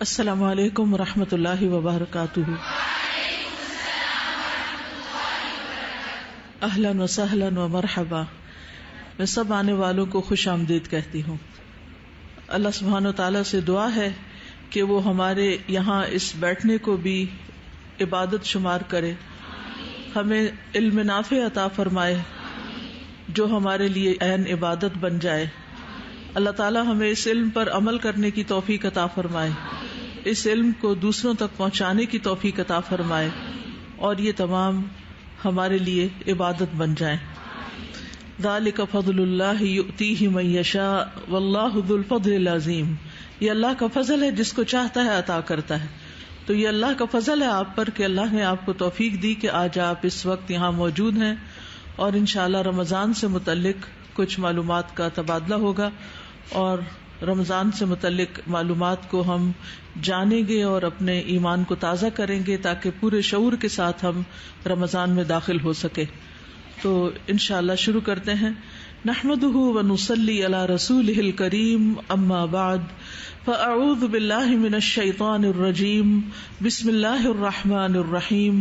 السلام علیکم ورحمۃ اللہ وبرکاتہ. اہلا وسہلا ومرحبا. میں سب آنے والوں کو خوش آمدید کہتی ہوں. اللہ سبحانہ وتعالی سے دعا ہے کہ وہ ہمارے یہاں اس بیٹھنے کو بھی عبادت شمار کرے, ہمیں علم نافع عطا فرمائے جو ہمارے لیے عین عبادت بن جائے. اللہ تعالی ہمیں اس علم پر عمل کرنے کی توفیق عطا فرمائے, اس علم کو دوسروں تک پہنچانے کی توفیق عطا فرمائے, اور یہ تمام ہمارے لیے عبادت بن جائیں. ذالک فضل اللہ یؤتیہ من یشاء واللہ ذو الفضل العظیم. یہ اللہ کا فضل ہے, جس کو چاہتا ہے عطا کرتا ہے. تو یہ اللہ کا فضل ہے آپ پر کہ اللہ نے آپ کو توفیق دی کہ آج آپ اس وقت یہاں موجود ہیں, اور انشاءاللہ رمضان سے متعلق کچھ معلومات کا تبادلہ ہوگا, اور رمضان سے متعلق معلومات کو ہم جانیں گے اور اپنے ایمان کو تازہ کریں گے تاکہ پورے شعور کے ساتھ ہم رمضان میں داخل ہو سکے. تو انشاءاللہ شروع کرتے ہیں. نحمده ونصلي على رسوله الكريم, اما بعد فاعوذ بالله من الشيطان الرجيم. بسم الله الرحمن الرحيم.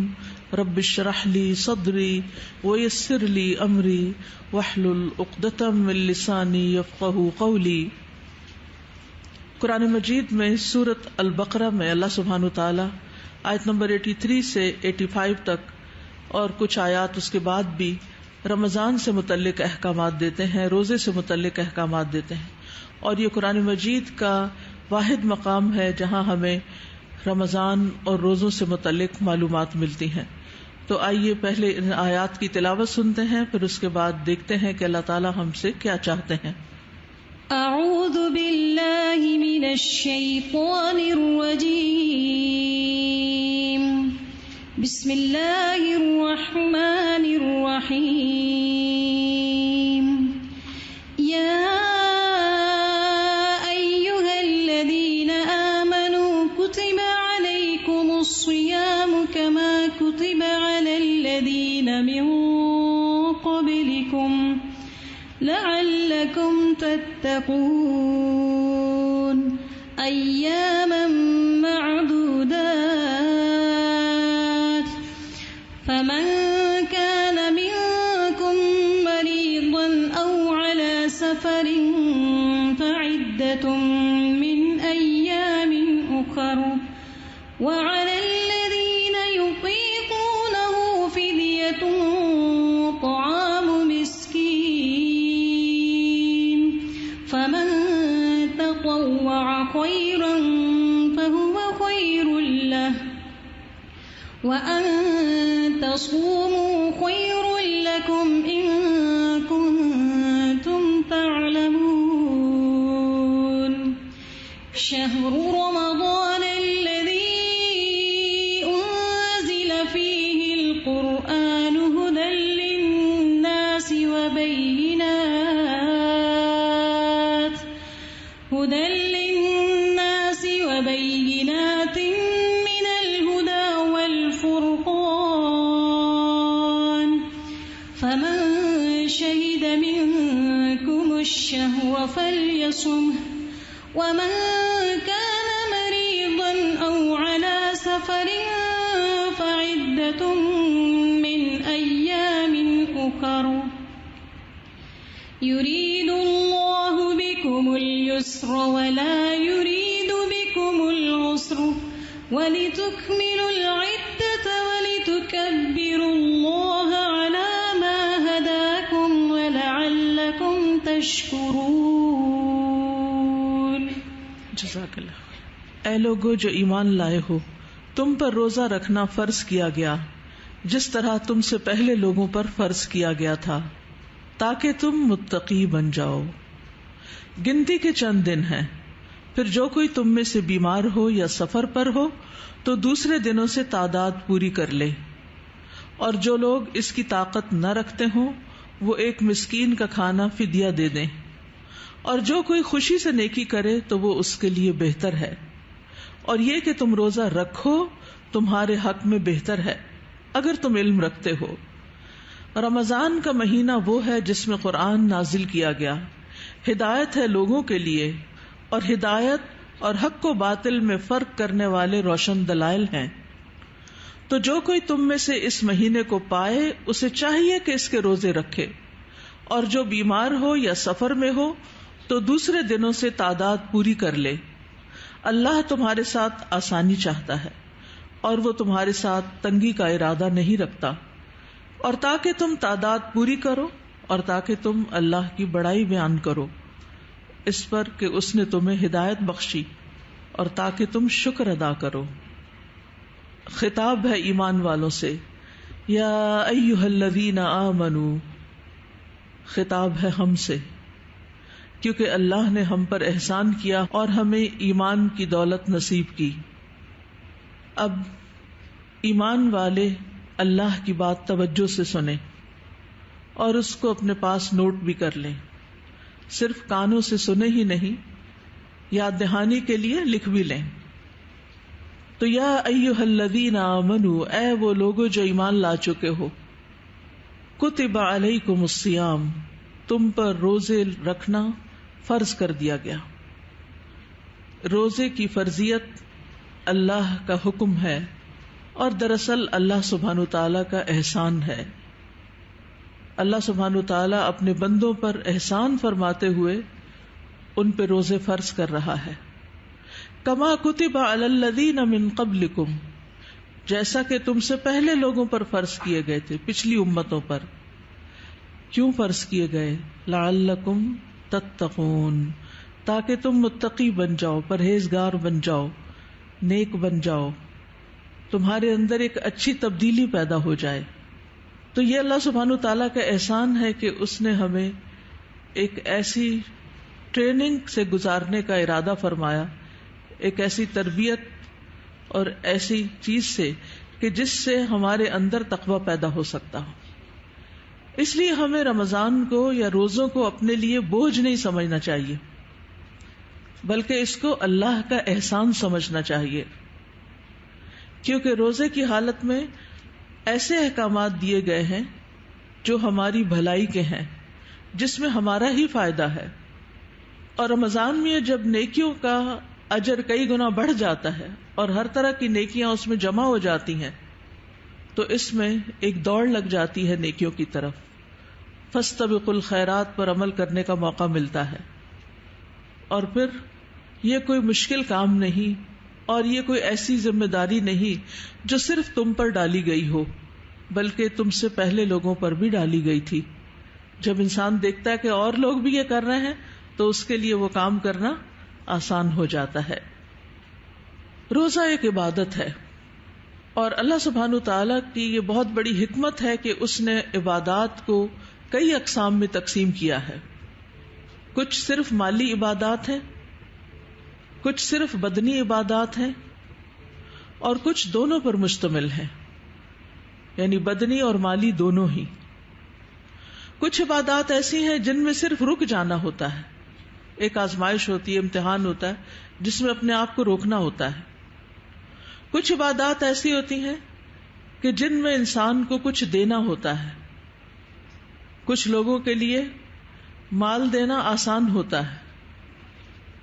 رب اشرح لي صدري ويسر لي امري واحلل عقدة من لساني يفقهوا قولي. قرآن مجید میں سورۃ البقرہ میں اللہ سبحانہ وتعالی آیت نمبر 83 سے 85 تک اور کچھ آیات اس کے بعد بھی رمضان سے متعلق احکامات دیتے ہیں, روزے سے متعلق احکامات دیتے ہیں. اور یہ قرآن مجید کا واحد مقام ہے جہاں ہمیں رمضان اور روزوں سے متعلق معلومات ملتی ہیں. تو آئیے پہلے ان آیات کی تلاوت سنتے ہیں, پھر اس کے بعد دیکھتے ہیں کہ اللہ تعالی ہم سے کیا چاہتے ہیں. اعوذ باللہ من الشیطان الرجیم. بسم اللہ الرحمن الرحیم. یا ایہا الذین آمنوا کتب علیکم الصیام کما کتب علی الذین من قبلکم لعلکم تتقون ایاما معدودات. فمن كان منكم مريضا أو على سفر فعدة من أيام أخر وعلى الذين يطيقونه فدية طعام مسكين فمن تطوع خيرا فهو خير له وأن تصوموا خير لكم إن كنتم تعلمون. شهر رمضان الذي أنزل فيه القرآن هدى للناس وبينات من الهدى والفرقان فمن شهد منكم الشهر فليصمه ومن كان مريضا أو على سفر فعدة من أيام أخر يريد الله بكم اليسر ولا يريد بكم العسر ولتكملوا العدة ولتكبروا الله على ما هداكم ولعلكم تشكرون. جزاک اللہ. اے لوگو جو ایمان لائے ہو, تم پر روزہ رکھنا فرض کیا گیا جس طرح تم سے پہلے لوگوں پر فرض کیا گیا تھا تاکہ تم متقی بن جاؤ. گنتی کے چند دن ہیں, پھر جو کوئی تم میں سے بیمار ہو یا سفر پر ہو تو دوسرے دنوں سے تعداد پوری کر لے, اور جو لوگ اس کی طاقت نہ رکھتے ہوں وہ ایک مسکین کا کھانا فدیہ دے دیں, اور جو کوئی خوشی سے نیکی کرے تو وہ اس کے لیے بہتر ہے. اور یہ کہ تم روزہ رکھو تمہارے حق میں بہتر ہے اگر تم علم رکھتے ہو. رمضان کا مہینہ وہ ہے جس میں قرآن نازل کیا گیا, ہدایت ہے لوگوں کے لیے, اور ہدایت اور حق کو باطل میں فرق کرنے والے روشن دلائل ہیں. تو جو کوئی تم میں سے اس مہینے کو پائے اسے چاہیے کہ اس کے روزے رکھے، اور جو بیمار ہو یا سفر میں ہو تو دوسرے دنوں سے تعداد پوری کر لے. اللہ تمہارے ساتھ آسانی چاہتا ہے اور وہ تمہارے ساتھ تنگی کا ارادہ نہیں رکھتا. اور تاکہ تم تعداد پوری کرو اور تاکہ تم اللہ کی بڑائی بیان کرو اس پر کہ اس نے تمہیں ہدایت بخشی، اور تاکہ تم شکر ادا کرو. خطاب ہے ایمان والوں سے، یا ایھا الذین آمنوا، خطاب ہے ہم سے، کیونکہ اللہ نے ہم پر احسان کیا اور ہمیں ایمان کی دولت نصیب کی. اب ایمان والے اللہ کی بات توجہ سے سنیں اور اس کو اپنے پاس نوٹ بھی کر لیں. صرف کانوں سے سنے ہی نہیں، یاد دہانی کے لیے لکھ بھی لیں. تو یا ایھا الذین آمنوا، اے وہ لوگو جو ایمان لا چکے ہو، کتب علیکم الصیام، تم پر روزے رکھنا فرض کر دیا گیا. روزے کی فرضیت اللہ کا حکم ہے اور دراصل اللہ سبحانہ وتعالی کا احسان ہے. اللہ سبحانہ وتعالی اپنے بندوں پر احسان فرماتے ہوئے ان پہ روزے فرض کر رہا ہے. کما کتب علی الذین من قبلکم، جیسا کہ تم سے پہلے لوگوں پر فرض کیے گئے تھے، پچھلی امتوں پر. کیوں فرض کیے گئے؟ لعلکم تتقون، تاکہ تم متقی بن جاؤ، پرہیزگار بن جاؤ، نیک بن جاؤ، تمہارے اندر ایک اچھی تبدیلی پیدا ہو جائے. تو یہ اللہ سبحانہ تعالیٰ کا احسان ہے کہ اس نے ہمیں ایک ایسی ٹریننگ سے گزارنے کا ارادہ فرمایا، ایک ایسی تربیت اور ایسی چیز سے کہ جس سے ہمارے اندر تقویٰ پیدا ہو سکتا ہو. اس لیے ہمیں رمضان کو یا روزوں کو اپنے لیے بوجھ نہیں سمجھنا چاہیے، بلکہ اس کو اللہ کا احسان سمجھنا چاہیے. کیونکہ روزے کی حالت میں ایسے احکامات دیے گئے ہیں جو ہماری بھلائی کے ہیں، جس میں ہمارا ہی فائدہ ہے. اور رمضان میں جب نیکیوں کا اجر کئی گنا بڑھ جاتا ہے اور ہر طرح کی نیکیاں اس میں جمع ہو جاتی ہیں، تو اس میں ایک دوڑ لگ جاتی ہے نیکیوں کی طرف. فاستبقوا الخیرات پر عمل کرنے کا موقع ملتا ہے. اور پھر یہ کوئی مشکل کام نہیں اور یہ کوئی ایسی ذمہ داری نہیں جو صرف تم پر ڈالی گئی ہو، بلکہ تم سے پہلے لوگوں پر بھی ڈالی گئی تھی. جب انسان دیکھتا ہے کہ اور لوگ بھی یہ کر رہے ہیں تو اس کے لیے وہ کام کرنا آسان ہو جاتا ہے. روزہ ایک عبادت ہے اور اللہ سبحانہ تعالیٰ کی یہ بہت بڑی حکمت ہے کہ اس نے عبادات کو کئی اقسام میں تقسیم کیا ہے. کچھ صرف مالی عبادات ہیں، کچھ صرف بدنی عبادات ہیں، اور کچھ دونوں پر مشتمل ہیں، یعنی بدنی اور مالی دونوں ہی. کچھ عبادات ایسی ہیں جن میں صرف رک جانا ہوتا ہے، ایک آزمائش ہوتی ہے، امتحان ہوتا ہے جس میں اپنے آپ کو روکنا ہوتا ہے. کچھ عبادات ایسی ہوتی ہیں کہ جن میں انسان کو کچھ دینا ہوتا ہے. کچھ لوگوں کے لیے مال دینا آسان ہوتا ہے،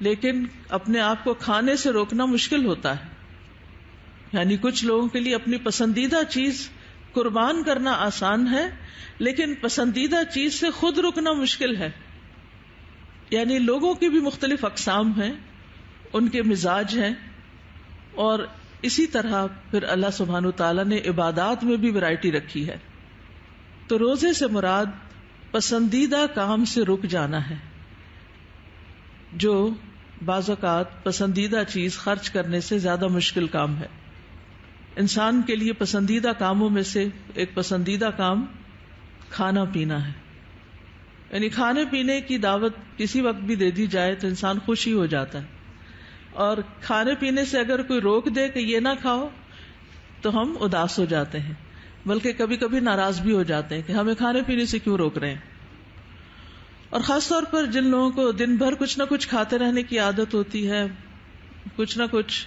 لیکن اپنے آپ کو کھانے سے روکنا مشکل ہوتا ہے. یعنی کچھ لوگوں کے لیے اپنی پسندیدہ چیز قربان کرنا آسان ہے، لیکن پسندیدہ چیز سے خود رکنا مشکل ہے. یعنی لوگوں کی بھی مختلف اقسام ہیں، ان کے مزاج ہیں، اور اسی طرح پھر اللہ سبحانہ تعالیٰ نے عبادات میں بھی ورائٹی رکھی ہے. تو روزے سے مراد پسندیدہ کام سے رک جانا ہے، جو بعض اوقات پسندیدہ چیز خرچ کرنے سے زیادہ مشکل کام ہے. انسان کے لیے پسندیدہ کاموں میں سے ایک پسندیدہ کام کھانا پینا ہے. یعنی کھانے پینے کی دعوت کسی وقت بھی دے دی جائے تو انسان خوش ہی ہو جاتا ہے، اور کھانے پینے سے اگر کوئی روک دے کہ یہ نہ کھاؤ تو ہم اداس ہو جاتے ہیں، بلکہ کبھی کبھی ناراض بھی ہو جاتے ہیں کہ ہمیں کھانے پینے سے کیوں روک رہے ہیں. اور خاص طور پر جن لوگوں کو دن بھر کچھ نہ کچھ کھاتے رہنے کی عادت ہوتی ہے، کچھ نہ کچھ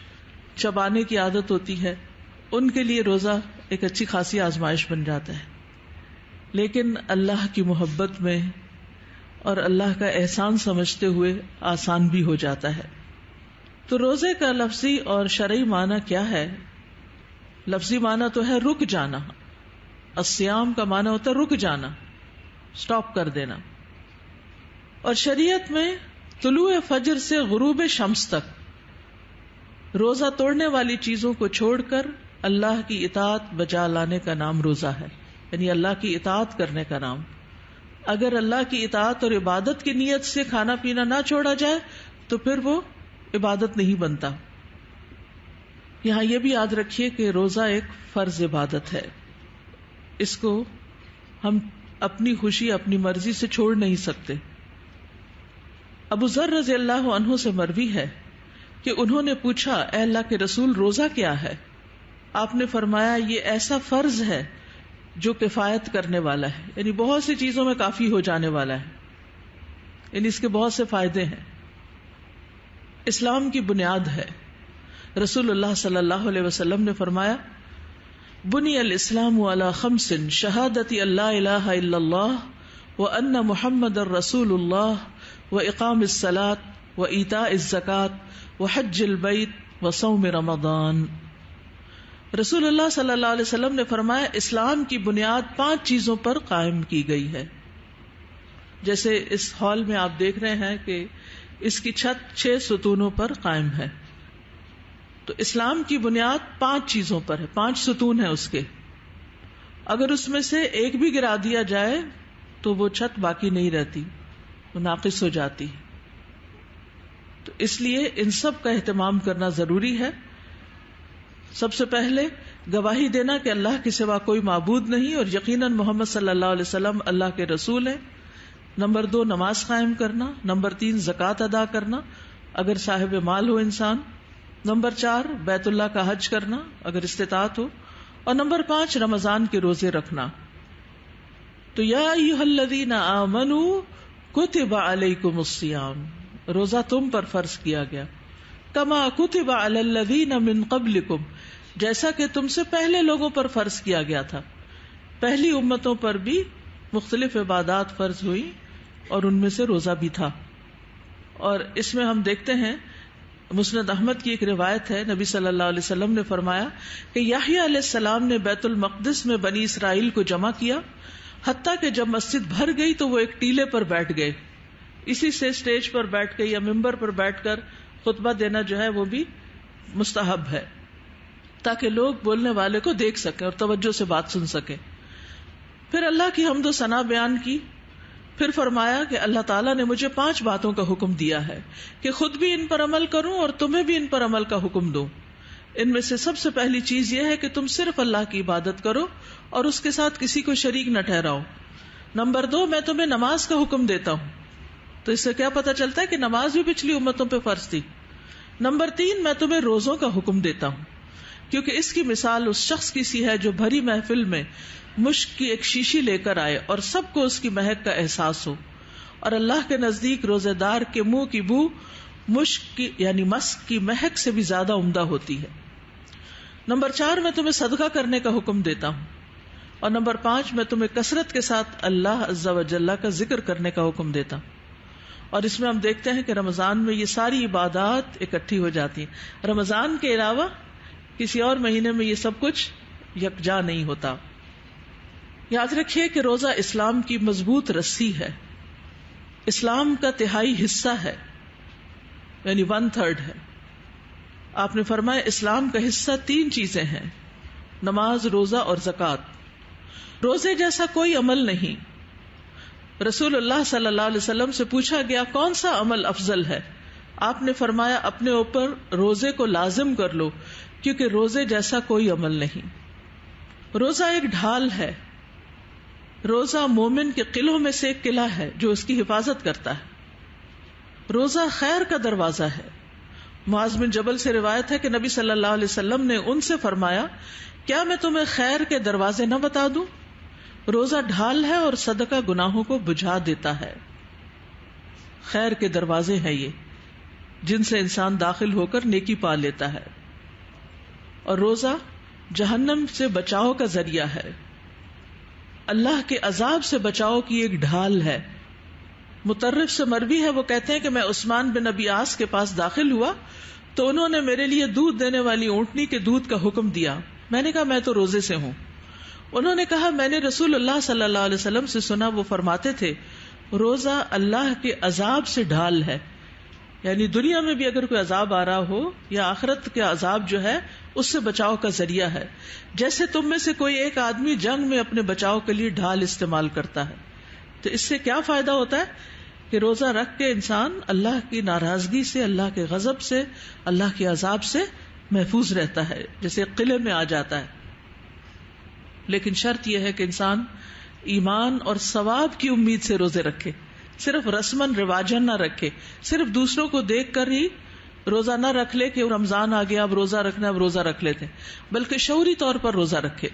چبانے کی عادت ہوتی ہے، ان کے لیے روزہ ایک اچھی خاصی آزمائش بن جاتا ہے. لیکن اللہ کی محبت میں اور اللہ کا احسان سمجھتے ہوئے آسان بھی ہو جاتا ہے. تو روزے کا لفظی اور شرعی معنی کیا ہے؟ لفظی معنی تو ہے رک جانا. الصیام کا معنی ہوتا ہے رک جانا، سٹاپ کر دینا. اور شریعت میں طلوع فجر سے غروب شمس تک روزہ توڑنے والی چیزوں کو چھوڑ کر اللہ کی اطاعت بجا لانے کا نام روزہ ہے، یعنی اللہ کی اطاعت کرنے کا نام. اگر اللہ کی اطاعت اور عبادت کی نیت سے کھانا پینا نہ چھوڑا جائے تو پھر وہ عبادت نہیں بنتا. یہاں یہ بھی یاد رکھیے کہ روزہ ایک فرض عبادت ہے، اس کو ہم اپنی خوشی اپنی مرضی سے چھوڑ نہیں سکتے. ابو ذر رضی اللہ عنہ سے مروی ہے کہ انہوں نے پوچھا، اے اللہ کے رسول روزہ کیا ہے؟ آپ نے فرمایا یہ ایسا فرض ہے جو کفایت کرنے والا ہے، یعنی بہت سی چیزوں میں کافی ہو جانے والا ہے، یعنی اس کے بہت سے فائدے ہیں. اسلام کی بنیاد ہے. رسول اللہ صلی اللہ علیہ وسلم نے فرمایا، بنی الاسلام علی خمس شہادت اللہ الہ الا اللہ وان محمد رسول اللہ واقام الصلاۃ وایتاء الزکاۃ وحج البیت وصوم رمضان. رسول اللہ صلی اللہ علیہ وسلم نے فرمایا اسلام کی بنیاد 5 چیزوں پر قائم کی گئی ہے. جیسے اس ہال میں آپ دیکھ رہے ہیں کہ اس کی چھت 6 ستونوں پر قائم ہے. تو اسلام کی بنیاد 5 چیزوں پر ہے، 5 ستون ہیں اس کے. اگر اس میں سے ایک بھی گرا دیا جائے تو وہ چھت باقی نہیں رہتی، وہ ناقص ہو جاتی. تو اس لیے ان سب کا اہتمام کرنا ضروری ہے. سب سے پہلے گواہی دینا کہ اللہ کے سوا کوئی معبود نہیں اور یقیناً محمد صلی اللہ علیہ وسلم اللہ کے رسول ہیں. نمبر 2 نماز قائم کرنا. نمبر 3 زکوٰۃ ادا کرنا اگر صاحب مال ہو انسان. نمبر 4 بیت اللہ کا حج کرنا اگر استطاعت ہو. اور نمبر 5 رمضان کے روزے رکھنا. تو یا ایھا الذین آمنوا کتب علیکم الصیام، روزہ تم پر فرض کیا گیا. کما کتب علی الذین من قبلکم، جیسا کہ تم سے پہلے لوگوں پر فرض کیا گیا تھا. پہلی امتوں پر بھی مختلف عبادات فرض ہوئی اور ان میں سے روزہ بھی تھا. اور اس میں ہم دیکھتے ہیں مسند احمد کی ایک روایت ہے، نبی صلی اللہ علیہ وسلم نے فرمایا کہ یحییٰ علیہ السلام نے بیت المقدس میں بنی اسرائیل کو جمع کیا، حتیٰ کہ جب مسجد بھر گئی تو وہ ایک ٹیلے پر بیٹھ گئے. اسی سے اسٹیج پر بیٹھ کے یا ممبر پر بیٹھ کر خطبہ دینا جو ہے وہ بھی مستحب ہے، تاکہ لوگ بولنے والے کو دیکھ سکیں اور توجہ سے بات سن سکیں. پھر اللہ کی حمد و ثنا بیان کی. پھر فرمایا کہ اللہ تعالیٰ نے مجھے 5 باتوں کا حکم دیا ہے کہ خود بھی ان پر عمل کروں اور تمہیں بھی ان پر عمل کا حکم دوں. ان میں سے سب سے پہلی چیز یہ ہے کہ تم صرف اللہ کی عبادت کرو اور اس کے ساتھ کسی کو شریک نہ ٹھہراؤ. نمبر 2 میں تمہیں نماز کا حکم دیتا ہوں. تو اس سے کیا پتا چلتا ہے کہ نماز بھی پچھلی امتوں پہ فرض تھی. نمبر 3 میں تمہیں روزوں کا حکم دیتا ہوں، کیونکہ اس کی مثال اس شخص کی سی ہے جو بھری محفل میں مشک کی ایک شیشی لے کر آئے اور سب کو اس کی مہک کا احساس ہو. اور اللہ کے نزدیک روزے دار کے منہ کی بو مشک کی یعنی مسک کی مہک سے بھی زیادہ عمدہ ہوتی ہے. نمبر 4 میں تمہیں صدقہ کرنے کا حکم دیتا ہوں. اور نمبر 5 میں تمہیں کثرت کے ساتھ اللہ عز و جل کا ذکر کرنے کا حکم دیتا ہوں. اور اس میں ہم دیکھتے ہیں کہ رمضان میں یہ ساری عبادات اکٹھی ہو جاتی ہیں. رمضان کے علاوہ کسی اور مہینے میں یہ سب کچھ یکجا نہیں ہوتا. یاد رکھیے کہ روزہ اسلام کی مضبوط رسی ہے، اسلام کا 1/3 حصہ ہے، یعنی 1/3 ہے. آپ نے فرمایا اسلام کا حصہ 3 چیزیں ہیں، نماز، روزہ اور زکوٰۃ. روزے جیسا کوئی عمل نہیں. رسول اللہ صلی اللہ علیہ وسلم سے پوچھا گیا کون سا عمل افضل ہے؟ آپ نے فرمایا اپنے اوپر روزے کو لازم کر لو، کیونکہ روزے جیسا کوئی عمل نہیں. روزہ ایک ڈھال ہے. روزہ مومن کے قلعوں میں سے ایک قلعہ ہے جو اس کی حفاظت کرتا ہے. روزہ خیر کا دروازہ ہے. معاذ بن جبل سے روایت ہے کہ نبی صلی اللہ علیہ وسلم نے ان سے فرمایا کیا میں تمہیں خیر کے دروازے نہ بتا دوں؟ روزہ ڈھال ہے اور صدقہ گناہوں کو بجھا دیتا ہے. خیر کے دروازے ہیں یہ جن سے انسان داخل ہو کر نیکی پا لیتا ہے. اور روزہ جہنم سے بچاؤ کا ذریعہ ہے، اللہ کے عذاب سے بچاؤ کی ایک ڈھال ہے. مطرف سے مروی ہے، وہ کہتے ہیں کہ میں عثمان بن ابی عاص کے پاس داخل ہوا تو انہوں نے میرے لیے دودھ دینے والی اونٹنی کے دودھ کا حکم دیا. میں نے کہا میں تو روزے سے ہوں. انہوں نے کہا میں نے رسول اللہ صلی اللہ علیہ وسلم سے سنا وہ فرماتے تھے روزہ اللہ کے عذاب سے ڈھال ہے. یعنی دنیا میں بھی اگر کوئی عذاب آ رہا ہو یا آخرت کے عذاب جو ہے اس سے بچاؤ کا ذریعہ ہے. جیسے تم میں سے کوئی ایک آدمی جنگ میں اپنے بچاؤ کے لیے ڈھال استعمال کرتا ہے. تو اس سے کیا فائدہ ہوتا ہے کہ روزہ رکھ کے انسان اللہ کی ناراضگی سے، اللہ کے غضب سے، اللہ کے عذاب سے محفوظ رہتا ہے، جیسے قلعے میں آ جاتا ہے. لیکن شرط یہ ہے کہ انسان ایمان اور ثواب کی امید سے روزے رکھے، صرف رسمن رواجن نہ رکھے، صرف دوسروں کو دیکھ کر ہی روزہ نہ رکھ لے کہ رمضان آ گیا اب روزہ رکھنا، اب روزہ رکھ لیتے، بلکہ شعوری طور پر روزہ رکھے.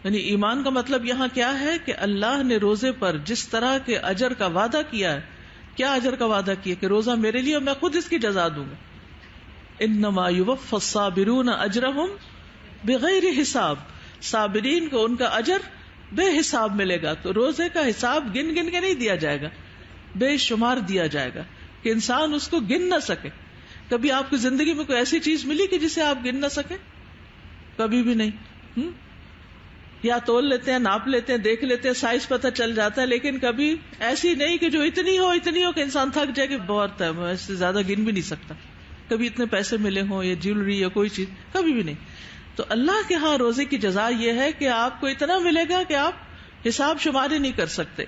یعنی ایمان کا مطلب یہاں کیا ہے کہ اللہ نے روزے پر جس طرح کے اجر کا وعدہ کیا ہے، کیا اجر کا وعدہ کیا کہ روزہ میرے لیے میں خود اس کی جزا دوں گا. انما یوفی الصابرون اجرہم بغیر حساب، صابرین کو ان کا اجر بے حساب ملے گا. تو روزے کا حساب گن گن کے نہیں دیا جائے گا، بے شمار دیا جائے گا کہ انسان اس کو گن نہ سکے. کبھی آپ کی زندگی میں کوئی ایسی چیز ملی کہ جسے آپ گن نہ سکے؟ کبھی بھی نہیں. یا تول لیتے ہیں، ناپ لیتے ہیں، دیکھ لیتے ہیں، سائز پتہ چل جاتا ہے، لیکن کبھی ایسی نہیں کہ جو اتنی ہو کہ انسان تھک جائے کہ بہت ہے، میں اس سے زیادہ گن بھی نہیں سکتا. کبھی اتنے پیسے ملے ہوں یا جیولری یا کوئی چیز، کبھی بھی نہیں. تو اللہ کے ہاں روزے کی جزا یہ ہے کہ آپ کو اتنا ملے گا کہ آپ حساب شماری نہیں کر سکتے.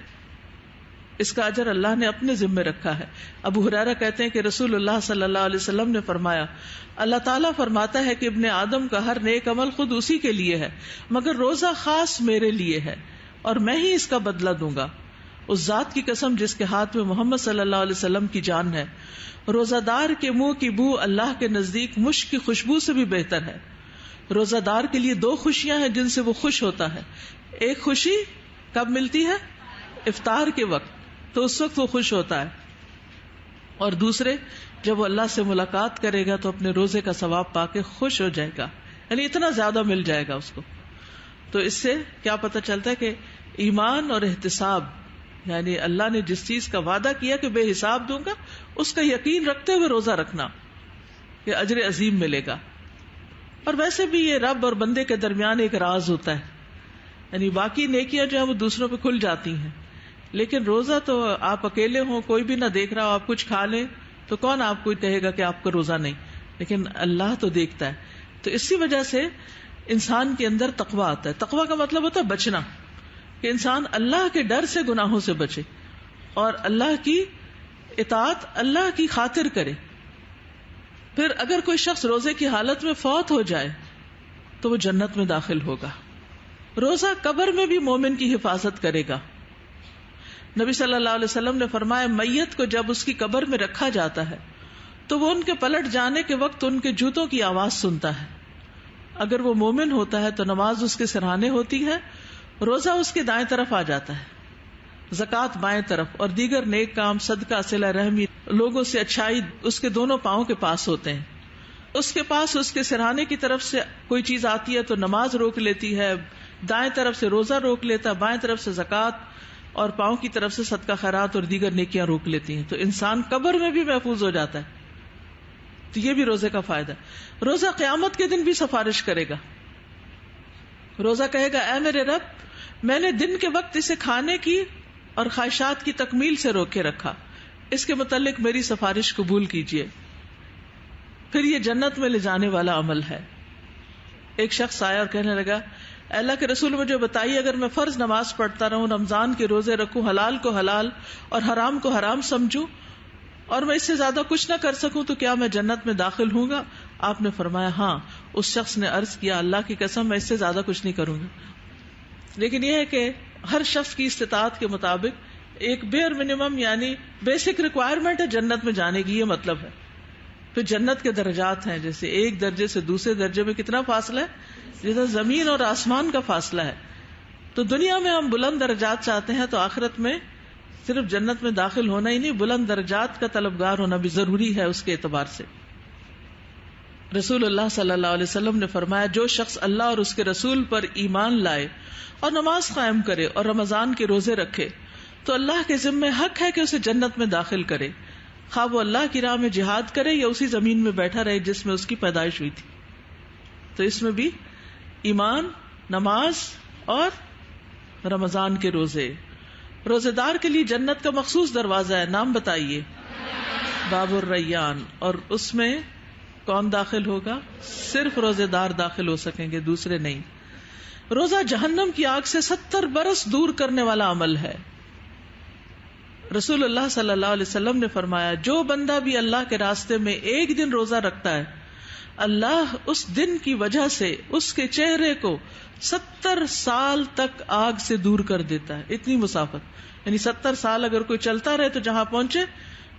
اس کا اجر اللہ نے اپنے ذمے رکھا ہے. ابو ہریرہ کہتے ہیں کہ رسول اللہ صلی اللہ علیہ وسلم نے فرمایا اللہ تعالیٰ فرماتا ہے کہ ابن آدم کا ہر نیک عمل خود اسی کے لیے ہے، مگر روزہ خاص میرے لیے ہے اور میں ہی اس کا بدلہ دوں گا. اس ذات کی قسم جس کے ہاتھ میں محمد صلی اللہ علیہ وسلم کی جان ہے، روزہ دار کے منہ کی بو اللہ کے نزدیک مشک کی خوشبو سے بھی بہتر ہے. روزہ دار کے لیے 2 خوشیاں ہیں جن سے وہ خوش ہوتا ہے. ایک خوشی کب ملتی ہے؟ افطار کے وقت، تو اس وقت وہ خوش ہوتا ہے. اور دوسرے جب وہ اللہ سے ملاقات کرے گا تو اپنے روزے کا ثواب پا کے خوش ہو جائے گا، یعنی اتنا زیادہ مل جائے گا اس کو. تو اس سے کیا پتہ چلتا ہے کہ ایمان اور احتساب، یعنی اللہ نے جس چیز کا وعدہ کیا کہ بے حساب دوں گا، اس کا یقین رکھتے ہوئے روزہ رکھنا کہ اجر عظیم ملے گا. اور ویسے بھی یہ رب اور بندے کے درمیان ایک راز ہوتا ہے، یعنی باقی نیکیاں جو ہیں وہ دوسروں پہ کھل جاتی ہیں، لیکن روزہ تو آپ اکیلے ہوں، کوئی بھی نہ دیکھ رہا ہو، آپ کچھ کھا لیں تو کون آپ کو کہے گا کہ آپ کا روزہ نہیں، لیکن اللہ تو دیکھتا ہے. تو اسی وجہ سے انسان کے اندر تقویٰ آتا ہے. تقویٰ کا مطلب ہوتا ہے بچنا، کہ انسان اللہ کے ڈر سے گناہوں سے بچے اور اللہ کی اطاعت اللہ کی خاطر کرے. پھر اگر کوئی شخص روزے کی حالت میں فوت ہو جائے تو وہ جنت میں داخل ہوگا. روزہ قبر میں بھی مومن کی حفاظت کرے گا. نبی صلی اللہ علیہ وسلم نے فرمایا میت کو جب اس کی قبر میں رکھا جاتا ہے تو وہ ان کے پلٹ جانے کے وقت ان کے جوتوں کی آواز سنتا ہے. اگر وہ مومن ہوتا ہے تو نماز اس کے سرہانے ہوتی ہے، روزہ اس کے دائیں طرف آ جاتا ہے، زکوٰۃ بائیں طرف، اور دیگر نیک کام، صدقہ، صلہ رحمی، لوگوں سے اچھائی اس کے دونوں پاؤں کے پاس ہوتے ہیں. اس کے پاس اس کے سرہانے کی طرف سے کوئی چیز آتی ہے تو نماز روک لیتی ہے، دائیں طرف سے روزہ روک لیتا ہے، بائیں طرف سے زکوٰۃ اور پاؤں کی طرف سے صدقہ خیرات اور دیگر نیکیاں روک لیتی ہیں. تو انسان قبر میں بھی محفوظ ہو جاتا ہے. تو یہ بھی روزے کا فائدہ. روزہ قیامت کے دن بھی سفارش کرے گا. روزہ کہے گا اے میرے رب، میں نے دن کے وقت اسے کھانے کی اور خواہشات کی تکمیل سے روکے رکھا، اس کے متعلق میری سفارش قبول کیجیے. پھر یہ جنت میں لے جانے والا عمل ہے. ایک شخص آیا اور کہنے لگا اے اللہ کے رسول، مجھے بتائیے اگر میں فرض نماز پڑھتا رہوں، رمضان کے روزے رکھوں، حلال کو حلال اور حرام کو حرام سمجھوں اور میں اس سے زیادہ کچھ نہ کر سکوں تو کیا میں جنت میں داخل ہوں گا؟ آپ نے فرمایا ہاں. اس شخص نے عرض کیا اللہ کی قسم میں اس سے زیادہ کچھ نہیں کروں گا. لیکن یہ ہے کہ ہر شخص کی استطاعت کے مطابق ایک بیئر منیمم یعنی بیسک ریکوائرمنٹ ہے جنت میں جانے کی، یہ مطلب ہے. پھر جنت کے درجات ہیں، جیسے ایک درجے سے دوسرے درجے میں کتنا فاصلہ ہے، جیسے زمین اور آسمان کا فاصلہ ہے. تو دنیا میں ہم بلند درجات چاہتے ہیں تو آخرت میں صرف جنت میں داخل ہونا ہی نہیں، بلند درجات کا طلبگار ہونا بھی ضروری ہے اس کے اعتبار سے. رسول اللہ صلی اللہ علیہ وسلم نے فرمایا جو شخص اللہ اور اس کے رسول پر ایمان لائے اور نماز قائم کرے اور رمضان کے روزے رکھے تو اللہ کے ذمہ حق ہے کہ اسے جنت میں داخل کرے. خواہ وہ اللہ کی راہ میں جہاد کرے یا اسی زمین میں بیٹھا رہے جس میں اس کی پیدائش ہوئی تھی. تو اس میں بھی ایمان، نماز اور رمضان کے روزے. روزے دار کے لیے جنت کا مخصوص دروازہ ہے، نام بتائیے. باب الریان. اور اس میں کون داخل ہوگا؟ صرف روزے دار داخل ہو سکیں گے، دوسرے نہیں. روزہ جہنم کی آگ سے 70 برس دور کرنے والا عمل ہے. رسول اللہ صلی اللہ علیہ وسلم نے فرمایا جو بندہ بھی اللہ کے راستے میں ایک دن روزہ رکھتا ہے، اللہ اس دن کی وجہ سے اس کے چہرے کو 70 سال تک آگ سے دور کر دیتا ہے. اتنی مسافت، یعنی 70 سال اگر کوئی چلتا رہے تو جہاں پہنچے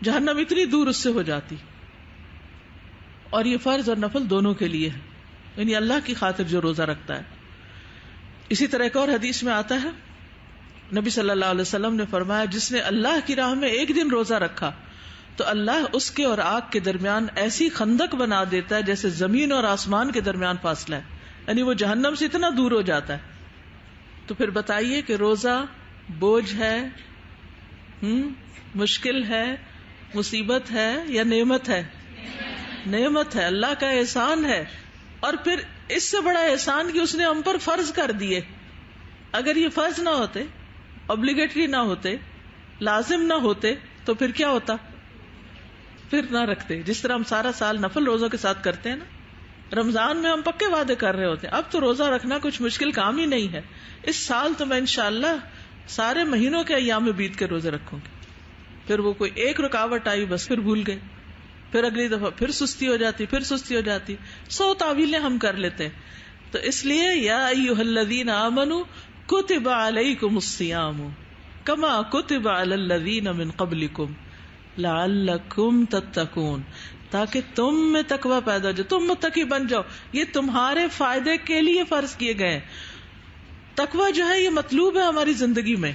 جہنم اتنی دور اس سے ہو جاتی. اور یہ فرض اور نفل دونوں کے لیے ہے، یعنی اللہ کی خاطر جو روزہ رکھتا ہے. اسی طرح ایک اور حدیث میں آتا ہے، نبی صلی اللہ علیہ وسلم نے فرمایا جس نے اللہ کی راہ میں ایک دن روزہ رکھا تو اللہ اس کے اور آگ کے درمیان ایسی خندق بنا دیتا ہے جیسے زمین اور آسمان کے درمیان فاصلہ ہے، یعنی وہ جہنم سے اتنا دور ہو جاتا ہے. تو پھر بتائیے کہ روزہ بوجھ ہے، مشکل ہے، مصیبت ہے یا نعمت ہے؟ نعمت ہے، اللہ کا احسان ہے. اور پھر اس سے بڑا احسان کہ اس نے ہم پر فرض کر دیے. اگر یہ فرض نہ ہوتے، اوبلیگیٹری نہ ہوتے، لازم نہ ہوتے تو پھر کیا ہوتا؟ پھر نہ رکھتے. جس طرح ہم سارا سال نفل روزوں کے ساتھ کرتے ہیں نا، رمضان میں ہم پکے وعدے کر رہے ہوتے ہیں اب تو روزہ رکھنا کچھ مشکل کام ہی نہیں ہے، اس سال تو میں انشاءاللہ سارے مہینوں کے ایام میں بیت کے روزے رکھوں گی. پھر وہ کوئی ایک رکاوٹ آئی، بس پھر بھول گئے، پھر اگلی دفعہ پھر سستی ہو جاتی، پھر سستی ہو جاتی، 100 تعویلیں ہم کر لیتے ہیں. تو اس لیے یا ایھا الذین آمنوا کتب علیکم الصیام کما کتب علی الذین من قبلکم لعلکم تتقون، تاکہ تم میں تقوی پیدا ہو جائے، تم متقی بن جاؤ. یہ تمہارے فائدے کے لیے فرض کیے گئے. تقوی جو ہے یہ مطلوب ہے ہماری زندگی میں،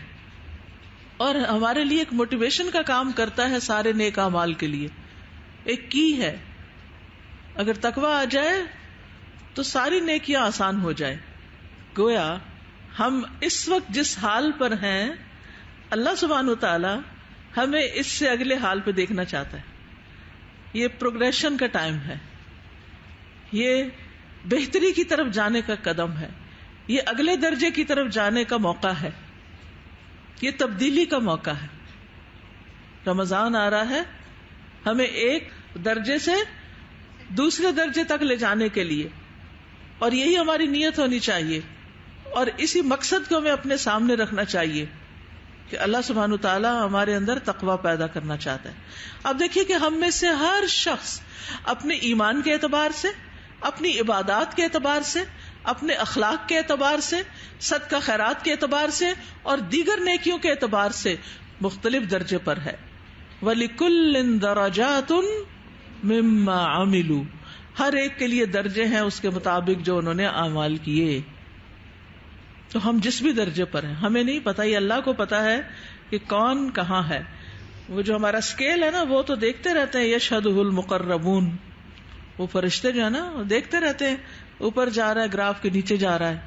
اور ہمارے لیے ایک موٹیویشن کا کام کرتا ہے سارے نیک اعمال کے لیے. ایک کی ہے، اگر تقوی آ جائے تو ساری نیکیاں آسان ہو جائے. گویا ہم اس وقت جس حال پر ہیں اللہ سبحانہ وتعالی ہمیں اس سے اگلے حال پہ دیکھنا چاہتا ہے. یہ پروگریشن کا ٹائم ہے، یہ بہتری کی طرف جانے کا قدم ہے، یہ اگلے درجے کی طرف جانے کا موقع ہے، یہ تبدیلی کا موقع ہے. رمضان آ رہا ہے ہمیں ایک درجے سے دوسرے درجے تک لے جانے کے لیے، اور یہی ہماری نیت ہونی چاہیے، اور اسی مقصد کو ہمیں اپنے سامنے رکھنا چاہیے کہ اللہ سبحانہ وتعالی ہمارے اندر تقوی پیدا کرنا چاہتا ہے. اب دیکھیے کہ ہم میں سے ہر شخص اپنے ایمان کے اعتبار سے، اپنی عبادات کے اعتبار سے، اپنے اخلاق کے اعتبار سے، صدقہ خیرات کے اعتبار سے اور دیگر نیکیوں کے اعتبار سے مختلف درجے پر ہے. وَلِكُلٍّ دَرَجَاتٌ مِّمَّا عَمِلُوا، ہر ایک کے لیے درجے ہیں اس کے مطابق جو انہوں نے اعمال کیے. تو ہم جس بھی درجے پر ہیں، ہمیں نہیں پتا، یہ اللہ کو پتا ہے کہ کون کہاں ہے. وہ جو ہمارا اسکیل ہے نا، وہ تو دیکھتے رہتے ہیں، یشہدہ المقربون، وہ فرشتے جو ہے نا وہ دیکھتے رہتے ہیں، اوپر جا رہا ہے گراف کے نیچے جا رہا ہے،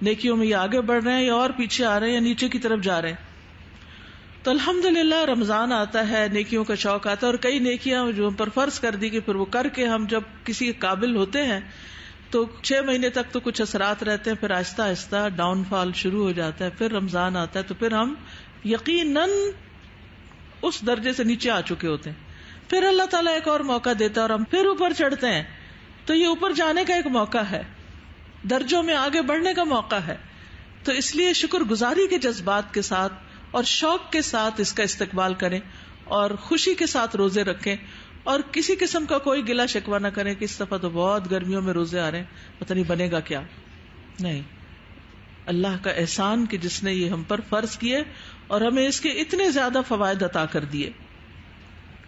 نیکیوں میں یہ آگے بڑھ رہے ہیں یا اور پیچھے آ رہے ہیں یا نیچے کی طرف جا رہے ہیں. تو الحمدللہ رمضان آتا ہے، نیکیوں کا شوق آتا ہے، اور کئی نیکیاں جو ہم پر فرض کر دی کہ پھر وہ کر کے ہم جب کسی قابل ہوتے ہیں تو 6 مہینے تک تو کچھ اثرات رہتے ہیں، پھر آہستہ آہستہ ڈاؤن فال شروع ہو جاتا ہے. پھر رمضان آتا ہے تو پھر ہم یقیناً اس درجے سے نیچے آ چکے ہوتے ہیں. پھر اللہ تعالیٰ ایک اور موقع دیتا ہے اور ہم پھر اوپر چڑھتے ہیں. تو یہ اوپر جانے کا ایک موقع ہے، درجوں میں آگے بڑھنے کا موقع ہے. تو اس لیے شکر گزاری کے جذبات کے ساتھ اور شوق کے ساتھ اس کا استقبال کریں، اور خوشی کے ساتھ روزے رکھیں، اور کسی قسم کا کوئی گلہ شکوہ نہ کریں کہ اس دفعہ تو بہت گرمیوں میں روزے آ رہے ہیں، پتہ نہیں بنے گا کیا. نہیں، اللہ کا احسان کہ جس نے یہ ہم پر فرض کیے اور ہمیں اس کے اتنے زیادہ فوائد عطا کر دیے.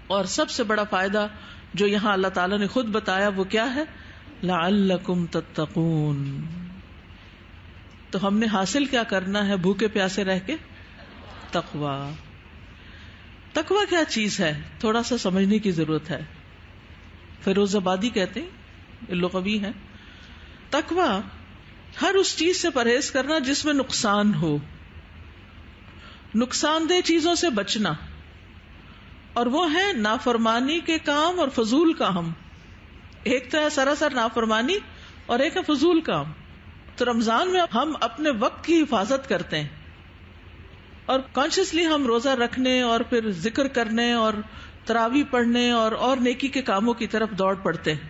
اور سب سے بڑا فائدہ جو یہاں اللہ تعالیٰ نے خود بتایا وہ کیا ہے؟ لعلکم تتقون. تو ہم نے حاصل کیا کرنا ہے بھوکے پیاسے رہ کے؟ تقوی. تقوی کیا چیز ہے؟ تھوڑا سا سمجھنے کی ضرورت ہے. فیروز آبادی کہتے ہیں، لغوی ہے، تقوی ہر اس چیز سے پرہیز کرنا جس میں نقصان ہو، نقصان دہ چیزوں سے بچنا، اور وہ ہے نافرمانی کے کام اور فضول کام. ایک تو ہے سراسر نافرمانی اور ایک ہے فضول کام. تو رمضان میں ہم اپنے وقت کی حفاظت کرتے ہیں اور کانشیسلی ہم روزہ رکھنے اور پھر ذکر کرنے اور تراویح پڑھنے اور نیکی کے کاموں کی طرف دوڑ پڑتے ہیں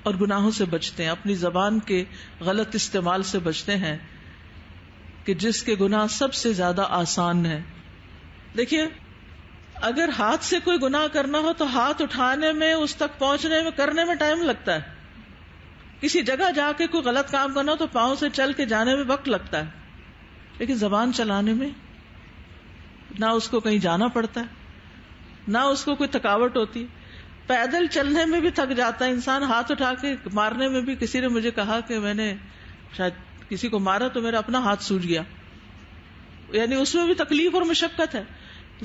اور گناہوں سے بچتے ہیں, اپنی زبان کے غلط استعمال سے بچتے ہیں کہ جس کے گناہ سب سے زیادہ آسان ہے. دیکھیے, اگر ہاتھ سے کوئی گناہ کرنا ہو تو ہاتھ اٹھانے میں, اس تک پہنچنے میں, کرنے میں ٹائم لگتا ہے. کسی جگہ جا کے کوئی غلط کام کرنا ہو تو پاؤں سے چل کے جانے میں وقت لگتا ہے, لیکن زبان چلانے میں نہ اس کو کہیں جانا پڑتا ہے, نہ اس کو کوئی تھکاوٹ ہوتی. پیدل چلنے میں بھی تھک جاتا ہے انسان, ہاتھ اٹھا کے مارنے میں بھی. کسی نے مجھے کہا کہ میں نے شاید کسی کو مارا تو میرا اپنا ہاتھ سوج گیا, یعنی اس میں بھی تکلیف اور مشقت ہے.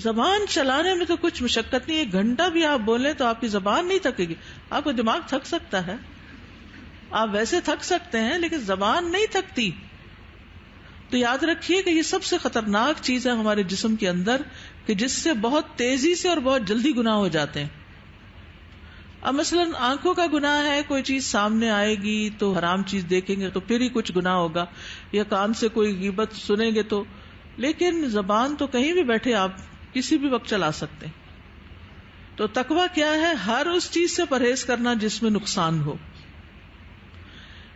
زبان چلانے میں تو کچھ مشقت نہیں. 1 گھنٹہ بھی آپ بولیں تو آپ کی زبان نہیں تھکے گی. آپ کا دماغ تھک سکتا ہے, آپ ویسے تھک سکتے ہیں, لیکن زبان نہیں تھکتی. تو یاد رکھیے کہ یہ سب سے خطرناک چیز ہے ہمارے جسم کے اندر, کہ جس سے بہت تیزی سے اور بہت جلدی گناہ ہو جاتے ہیں. اب مثلاً آنکھوں کا گناہ ہے, کوئی چیز سامنے آئے گی تو حرام چیز دیکھیں گے تو پھر ہی کچھ گناہ ہوگا, یا کان سے کوئی غیبت سنیں گے تو. لیکن زبان تو کہیں بھی بیٹھے آپ کسی بھی وقت چلا سکتے ہیں. تو تقویٰ کیا ہے؟ ہر اس چیز سے پرہیز کرنا جس میں نقصان ہو.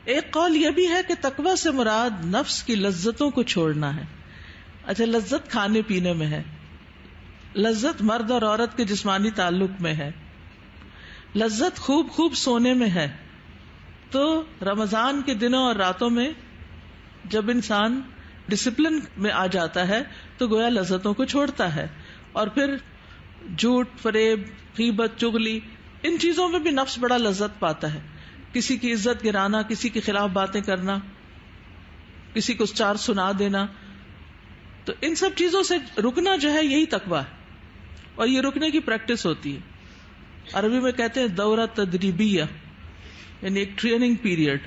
ایک قول یہ بھی ہے کہ تقویٰ سے مراد نفس کی لذتوں کو چھوڑنا ہے. اچھا, لذت کھانے پینے میں ہے, لذت مرد اور عورت کے جسمانی تعلق میں ہے, لذت خوب سونے میں ہے. تو رمضان کے دنوں اور راتوں میں جب انسان ڈسپلن میں آ جاتا ہے تو گویا لذتوں کو چھوڑتا ہے, اور پھر جھوٹ, فریب, غیبت, چغلی, ان چیزوں میں بھی نفس بڑا لذت پاتا ہے. کسی کی عزت گرانا, کسی کے خلاف باتیں کرنا, کسی کو 4 سنا دینا. تو ان سب چیزوں سے رکنا جو ہے یہی تقویٰ ہے, اور یہ رکنے کی پریکٹس ہوتی ہے. عربی میں کہتے ہیں دورہ تدریبیہ, یعنی ایک ٹریننگ پیریڈ.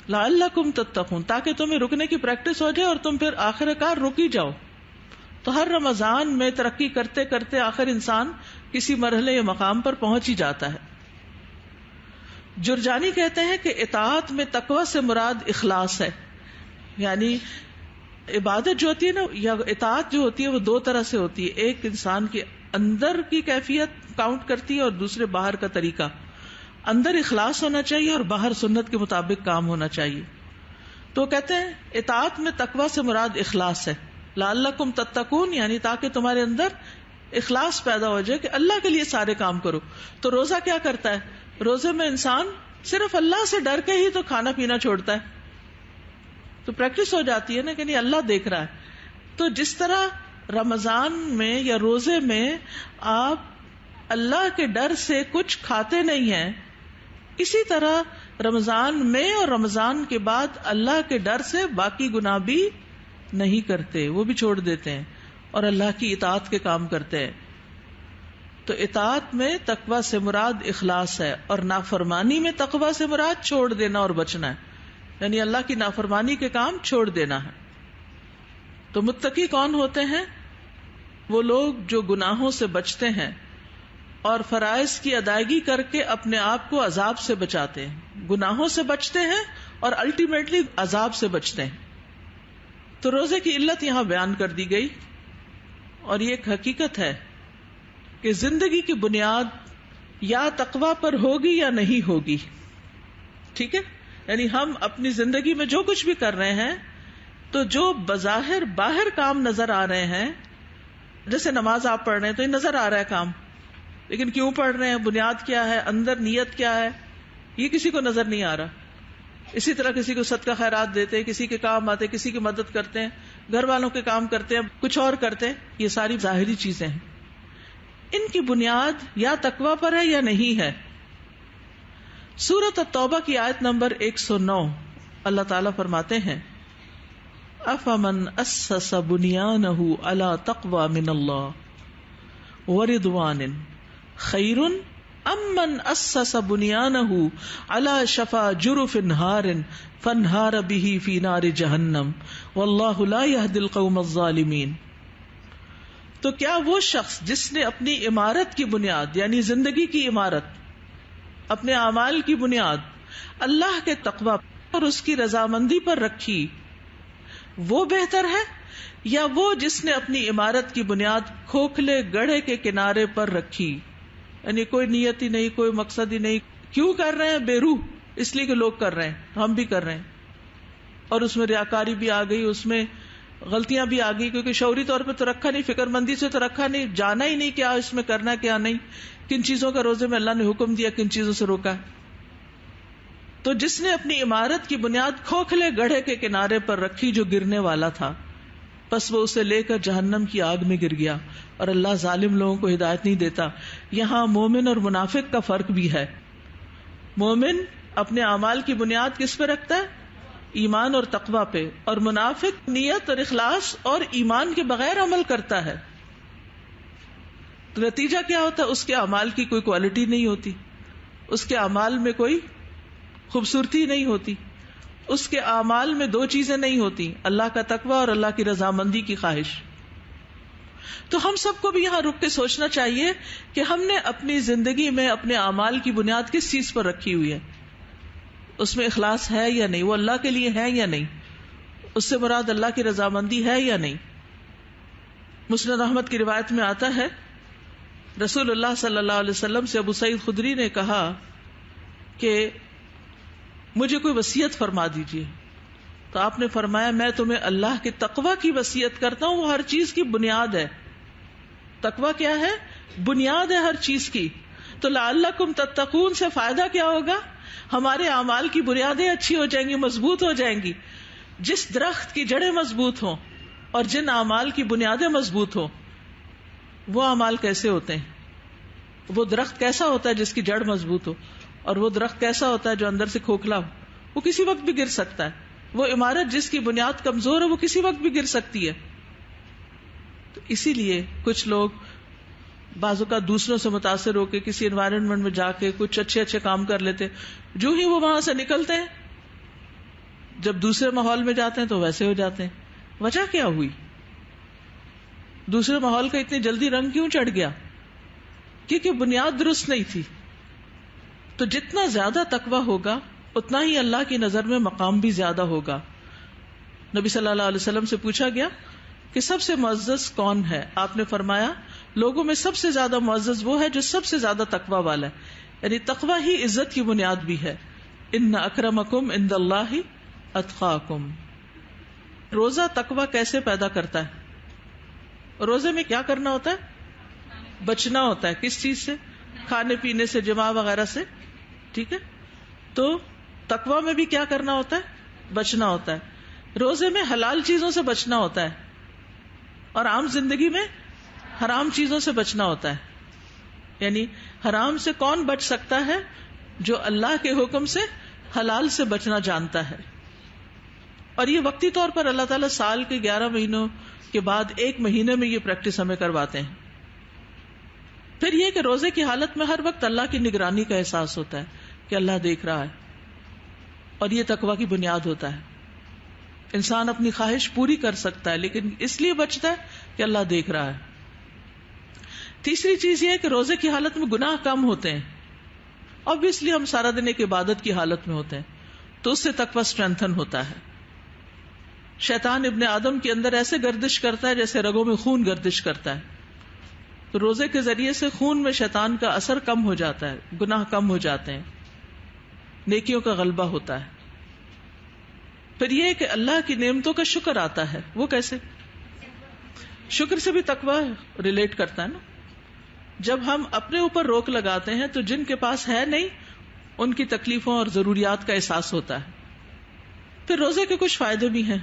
لعلکم تتقون, تاکہ تمہیں رکنے کی پریکٹس ہو جائے اور تم پھر آخر کار رک ہی جاؤ. تو ہر رمضان میں ترقی کرتے کرتے آخر انسان کسی مرحلے یا مقام پر پہنچ ہی جاتا ہے. جرجانی کہتے ہیں کہ اطاعت میں تقویٰ سے مراد اخلاص ہے. یعنی عبادت جو ہوتی ہے نا, یا اطاعت جو ہوتی ہے, وہ 2 طرح سے ہوتی ہے. ایک انسان کے اندر کی کیفیت کاؤنٹ کرتی ہے, اور دوسرے باہر کا طریقہ. اندر اخلاص ہونا چاہیے اور باہر سنت کے مطابق کام ہونا چاہیے. تو کہتے ہیں اطاعت میں تقویٰ سے مراد اخلاص ہے. لعلکم تتقون, یعنی تاکہ تمہارے اندر اخلاص پیدا ہو جائے کہ اللہ کے لیے سارے کام کرو. تو روزہ کیا کرتا ہے؟ روزے میں انسان صرف اللہ سے ڈر کے ہی تو کھانا پینا چھوڑتا ہے. تو پریکٹس ہو جاتی ہے نا کہ نہیں, اللہ دیکھ رہا ہے. تو جس طرح رمضان میں یا روزے میں آپ اللہ کے ڈر سے کچھ کھاتے نہیں ہیں, اسی طرح رمضان میں اور رمضان کے بعد اللہ کے ڈر سے باقی گناہ بھی نہیں کرتے, وہ بھی چھوڑ دیتے ہیں اور اللہ کی اطاعت کے کام کرتے ہیں. تو اطاعت میں تقویٰ سے مراد اخلاص ہے, اور نافرمانی میں تقویٰ سے مراد چھوڑ دینا اور بچنا ہے, یعنی اللہ کی نافرمانی کے کام چھوڑ دینا ہے. تو متقی کون ہوتے ہیں؟ وہ لوگ جو گناہوں سے بچتے ہیں اور فرائض کی ادائیگی کر کے اپنے آپ کو عذاب سے بچاتے ہیں. گناہوں سے بچتے ہیں اور الٹیمیٹلی عذاب سے بچتے ہیں. تو روزے کی علت یہاں بیان کر دی گئی, اور یہ ایک حقیقت ہے کہ زندگی کی بنیاد یا تقویٰ پر ہوگی یا نہیں ہوگی. ٹھیک ہے, یعنی ہم اپنی زندگی میں جو کچھ بھی کر رہے ہیں, تو جو بظاہر باہر کام نظر آ رہے ہیں, جیسے نماز آپ پڑھ رہے ہیں تو یہ نظر آ رہا ہے کام, لیکن کیوں پڑھ رہے ہیں, بنیاد کیا ہے, اندر نیت کیا ہے, یہ کسی کو نظر نہیں آ رہا. اسی طرح کسی کو صدقہ خیرات دیتے, کسی کے کام آتے, کسی کی مدد کرتے ہیں, گھر والوں کے کام کرتے ہیں, کچھ اور کرتے ہیں, یہ ساری ظاہری چیزیں ہیں. ان کی بنیاد یا تقویٰ پر ہے یا نہیں ہے. سورۃ التوبہ کی آیت نمبر 109 اللہ تعالیٰ فرماتے ہیں, افمن اسس بنیانہ علی تقوی من اللہ ورضوان خیر ام من اسس بنیانہ علی شفا جرف ہار فانہار بہ فی نار جہنم واللہ لا یہدی القوم الظالمین. تو کیا وہ شخص جس نے اپنی عمارت کی بنیاد یعنی زندگی کی عمارت اپنے اعمال کی بنیاد اللہ کے تقوی اور اس کی رضامندی پر رکھی وہ بہتر ہے یا وہ جس نے اپنی عمارت کی بنیاد کھوکھلے گڑھے کے کنارے پر رکھی؟ یعنی کوئی نیت ہی نہیں، کوئی مقصد ہی نہیں، کیوں کر رہے ہیں؟ بے روح، اس لیے کہ لوگ کر رہے ہیں، ہم بھی کر رہے ہیں، اور اس میں ریاکاری بھی آ گئی، اس میں غلطیاں بھی آ گئی، کیونکہ شعوری طور پہ تو رکھا نہیں، فکر مندی سے تو رکھا نہیں، جانا ہی نہیں کیا اس میں کرنا کیا نہیں، کن چیزوں کا روزے میں اللہ نے حکم دیا، کن چیزوں سے روکا ہے۔ تو جس نے اپنی عمارت کی بنیاد کھوکھلے گڑھے کے کنارے پر رکھی جو گرنے والا تھا، بس وہ اسے لے کر جہنم کی آگ میں گر گیا، اور اللہ ظالم لوگوں کو ہدایت نہیں دیتا۔ یہاں مومن اور منافق کا فرق بھی ہے۔ مومن اپنے اعمال کی بنیاد کس پہ رکھتا ہے؟ ایمان اور تقوی پہ، اور منافق نیت اور اخلاص اور ایمان کے بغیر عمل کرتا ہے۔ تو نتیجہ کیا ہوتا ہے؟ اس کے اعمال کی کوئی کوالٹی نہیں ہوتی، اس کے اعمال میں کوئی خوبصورتی نہیں ہوتی، اس کے اعمال میں دو چیزیں نہیں ہوتی، اللہ کا تقوی اور اللہ کی رضامندی کی خواہش۔ تو ہم سب کو بھی یہاں رک کے سوچنا چاہیے کہ ہم نے اپنی زندگی میں اپنے اعمال کی بنیاد کس چیز پر رکھی ہوئی ہے، اس میں اخلاص ہے یا نہیں، وہ اللہ کے لیے ہے یا نہیں، اس سے مراد اللہ کی رضامندی ہے یا نہیں۔ مسند احمد کی روایت میں آتا ہے، رسول اللہ صلی اللہ علیہ وسلم سے ابو سعید خدری نے کہا کہ مجھے کوئی وصیت فرما دیجیے، تو آپ نے فرمایا میں تمہیں اللہ کے تقوی کی وصیت کرتا ہوں، وہ ہر چیز کی بنیاد ہے۔ تقوی کیا ہے؟ بنیاد ہے ہر چیز کی۔ تو لعلکم تتقون سے فائدہ کیا ہوگا؟ ہمارے اعمال کی بنیادیں اچھی ہو جائیں گی، مضبوط ہو جائیں گی۔ جس درخت کی جڑیں مضبوط ہوں اور جن اعمال کی بنیادیں مضبوط ہوں، وہ اعمال کیسے ہوتے ہیں؟ وہ درخت کیسا ہوتا ہے جس کی جڑ مضبوط ہو، اور وہ درخت کیسا ہوتا ہے جو اندر سے کھوکھلا ہو؟ وہ کسی وقت بھی گر سکتا ہے۔ وہ عمارت جس کی بنیاد کمزور ہے وہ کسی وقت بھی گر سکتی ہے۔ تو اسی لیے کچھ لوگ بعض اوقات دوسروں سے متاثر ہو کے کسی انوائرمنٹ میں جا کے کچھ اچھے اچھے کام کر لیتے، جو ہی وہ وہاں سے نکلتے ہیں جب دوسرے ماحول میں جاتے ہیں تو ویسے ہو جاتے ہیں۔ وجہ کیا ہوئی؟ دوسرے ماحول کا اتنی جلدی رنگ کیوں چڑھ گیا؟ کیونکہ بنیاد درست نہیں تھی۔ تو جتنا زیادہ تقویٰ ہوگا اتنا ہی اللہ کی نظر میں مقام بھی زیادہ ہوگا۔ نبی صلی اللہ علیہ وسلم سے پوچھا گیا کہ سب سے معزز کون ہے؟ آپ نے فرمایا لوگوں میں سب سے زیادہ معزز وہ ہے جو سب سے زیادہ تقویٰ والا ہے، یعنی تقویٰ ہی عزت کی بنیاد بھی ہے۔ ان اکرمکم عند اللہ اتقاکم۔ روزہ تقویٰ کیسے پیدا کرتا ہے؟ روزے میں کیا کرنا ہوتا ہے؟ بچنا ہوتا ہے۔ کس چیز سے؟ کھانے پینے سے، جماع وغیرہ سے، ٹھیک ہے۔ تو تقویٰ میں بھی کیا کرنا ہوتا ہے؟ بچنا ہوتا ہے۔ روزے میں حلال چیزوں سے بچنا ہوتا ہے، اور عام زندگی میں حرام چیزوں سے بچنا ہوتا ہے۔ یعنی حرام سے کون بچ سکتا ہے؟ جو اللہ کے حکم سے حلال سے بچنا جانتا ہے۔ اور یہ وقتی طور پر اللہ تعالیٰ سال کے 11 مہینوں کے بعد ایک مہینے میں یہ پریکٹس ہمیں کرواتے ہیں۔ پھر یہ کہ روزے کی حالت میں ہر وقت اللہ کی نگرانی کا احساس ہوتا ہے کہ اللہ دیکھ رہا ہے، اور یہ تقویٰ کی بنیاد ہوتا ہے۔ انسان اپنی خواہش پوری کر سکتا ہے لیکن اس لیے بچتا ہے کہ اللہ دیکھ رہا ہے۔ تیسری چیز یہ ہے کہ روزے کی حالت میں گناہ کم ہوتے ہیں، obviously ہم سارا دن ایک عبادت کی حالت میں ہوتے ہیں، تو اس سے تقویٰ اسٹرینتھن ہوتا ہے۔ شیطان ابن آدم کے اندر ایسے گردش کرتا ہے جیسے رگوں میں خون گردش کرتا ہے، تو روزے کے ذریعے سے خون میں شیطان کا اثر کم ہو جاتا ہے، گناہ کم ہو جاتے ہیں، نیکیوں کا غلبہ ہوتا ہے۔ پھر یہ کہ اللہ کی نعمتوں کا شکر آتا ہے۔ وہ کیسے؟ شکر سے بھی تقویٰ ریلیٹ کرتا ہے نا۔ جب ہم اپنے اوپر روک لگاتے ہیں تو جن کے پاس ہے نہیں ان کی تکلیفوں اور ضروریات کا احساس ہوتا ہے۔ پھر روزے کے کچھ فائدے بھی ہیں۔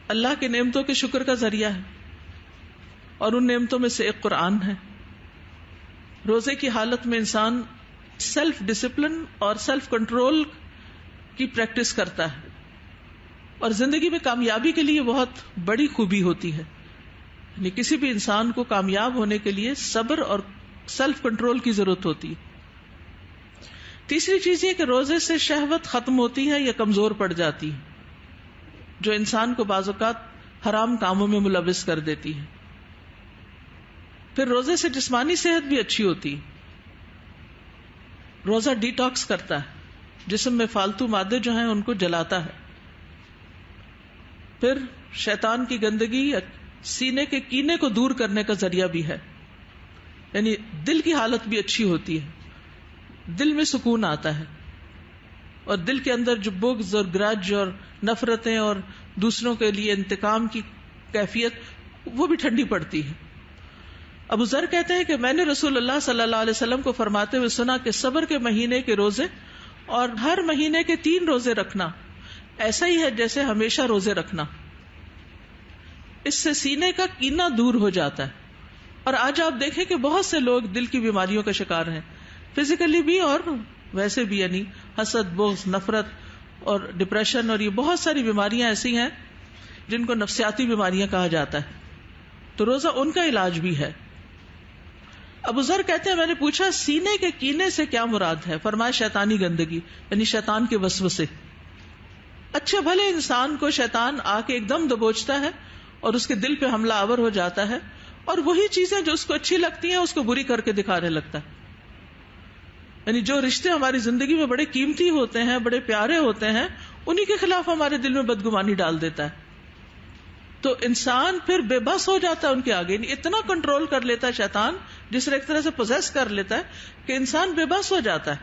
اللہ کے نعمتوں کے شکر کا ذریعہ ہے، اور ان نعمتوں میں سے ایک قرآن ہے۔ روزے کی حالت میں انسان سیلف ڈسپلن اور سیلف کنٹرول کی پریکٹس کرتا ہے، اور زندگی میں کامیابی کے لیے بہت بڑی خوبی ہوتی ہے۔ یعنی کسی بھی انسان کو کامیاب ہونے کے لیے صبر اور سیلف کنٹرول کی ضرورت ہوتی ہے۔ تیسری چیز یہ کہ روزے سے شہوت ختم ہوتی ہے یا کمزور پڑ جاتی ہے، جو انسان کو بعض اوقات حرام کاموں میں ملوث کر دیتی ہے۔ پھر روزے سے جسمانی صحت بھی اچھی ہوتی. روزہ ڈیٹاکس کرتا ہے، جسم میں فالتو مادے جو ہیں ان کو جلاتا ہے. پھر شیطان کی گندگی یا سینے کے کینے کو دور کرنے کا ذریعہ بھی ہے، یعنی دل کی حالت بھی اچھی ہوتی ہے، دل میں سکون آتا ہے، اور دل کے اندر جو بغض اور گرج اور نفرتیں اور دوسروں کے لیے انتقام کی کیفیت وہ بھی ٹھنڈی پڑتی ہے. ابو ذر کہتے ہیں کہ میں نے رسول اللہ صلی اللہ علیہ وسلم کو فرماتے ہوئے سنا کہ صبر کے مہینے کے روزے اور ہر مہینے کے 3 روزے رکھنا ایسا ہی ہے جیسے ہمیشہ روزے رکھنا. اس سے سینے کا کینہ دور ہو جاتا ہے. اور آج آپ دیکھیں کہ بہت سے لوگ دل کی بیماریوں کا شکار ہیں، فزیکلی بھی اور ویسے بھی، یعنی حسد، بغض، نفرت اور ڈپریشن، اور یہ بہت ساری بیماریاں ایسی ہیں جن کو نفسیاتی بیماریاں کہا جاتا ہے. تو روزہ ان کا علاج بھی ہے. ابو ذر کہتے ہیں میں نے پوچھا سینے کے کینے سے کیا مراد ہے؟ فرمایا شیطانی گندگی، یعنی شیطان کے وسوسے. اچھے بھلے انسان کو شیطان آ کے ایک دم دبوچتا ہے اور اس کے دل پہ حملہ آور ہو جاتا ہے، اور وہی چیزیں جو اس کو اچھی لگتی ہیں اس کو بری کر کے دکھانے لگتا ہے. یعنی جو رشتے ہماری زندگی میں بڑے قیمتی ہوتے ہیں، بڑے پیارے ہوتے ہیں، انہی کے خلاف ہمارے دل میں بدگمانی ڈال دیتا ہے. تو انسان پھر بے بس ہو جاتا ہے ان کے آگے. اتنا کنٹرول کر لیتا ہے شیطان، جس طرح ایک طرح سے پوزیس کر لیتا ہے کہ انسان بے بس ہو جاتا ہے.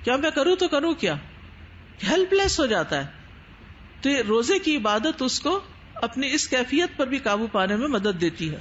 کیا میں کروں تو کروں کیا؟ ہیلپ لیس ہو جاتا ہے. تو یہ روزے کی عبادت اس کو اپنی اس کیفیت پر بھی قابو پانے میں مدد دیتی ہے.